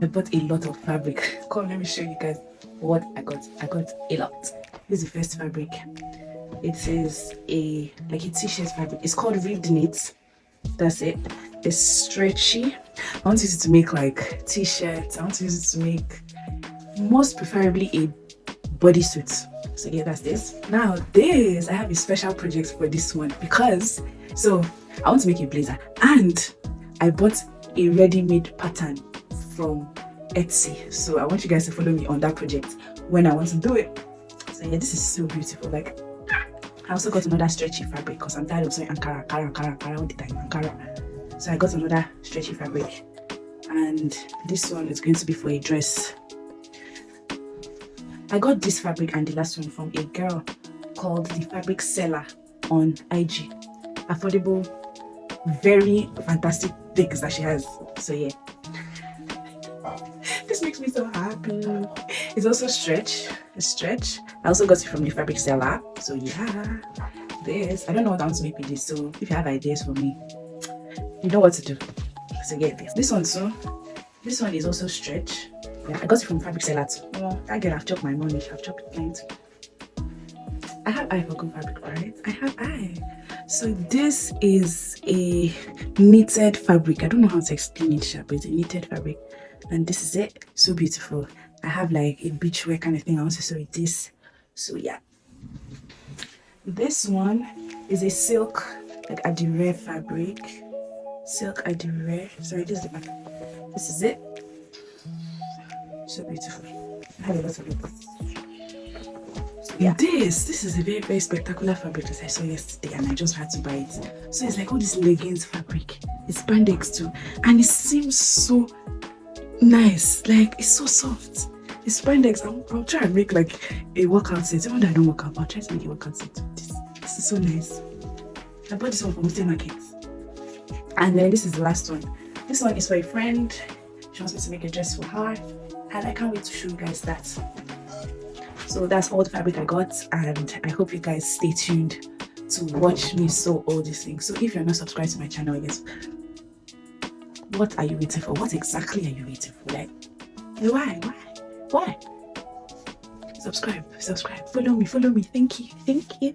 I bought a lot of fabric. Come, let me show you guys what I got. I got a lot. This is the first fabric. It is a t-shirt fabric. It's called ribbed knit. That's it. It's stretchy. I want to use it to make like t-shirts. I want to use it to make, most preferably, a bodysuit. So yeah, that's this. Now this, I have a special project for this one because I want to make a blazer, and I bought a ready-made pattern from Etsy. So I want you guys to follow me on that project when I want to do it. So yeah, this is so beautiful. Like, I also got another stretchy fabric because I'm tired of saying Ankara all the time, Ankara. So I got another stretchy fabric, and this one is going to be for a dress. I got this fabric and the last one from a girl called the Fabric Seller on IG. Affordable, very fantastic things that she has. So yeah, this makes me so happy. It's also stretch. It's stretch. I also got it from the Fabric Seller. So yeah, this, I don't know what I want to make with this. So if you have ideas for me, you know what to do. So get this. This one too. This one is also stretch. Yeah, I got it from Fabric Seller too. Oh, that girl, I've chopped my money. I've chopped plenty. I have eye for good fabric, right? I have eye. So this is a knitted fabric. I don't know how to explain it, but it's a knitted fabric. And this is it. So beautiful. I have like a beachwear kind of thing. I want to sew with this. So yeah. This one is a silk, like adire fabric. Silk adire. Sorry, this is the back. This is it. So beautiful. I have a lot of it. So yeah, this is a very, very spectacular fabric that I saw yesterday, and I just had to buy it. So it's like all this leggings fabric. It's spandex too, and it seems so nice. Like, it's so soft. It's spandex. I'll try and make like a workout set. Even though I don't work out, I'll try to make a workout set with this. This is so nice. I bought this one from Muslim Market. And then this is the last one. This one is for a friend. She wants me to make a dress for her, and I can't wait to show you guys that. So that's all the fabric I got, and I hope you guys stay tuned to watch me sew all these things. So if you're not subscribed to my channel yet, what are you waiting for? What exactly are you waiting for? Like, why? Subscribe, follow me. Thank you.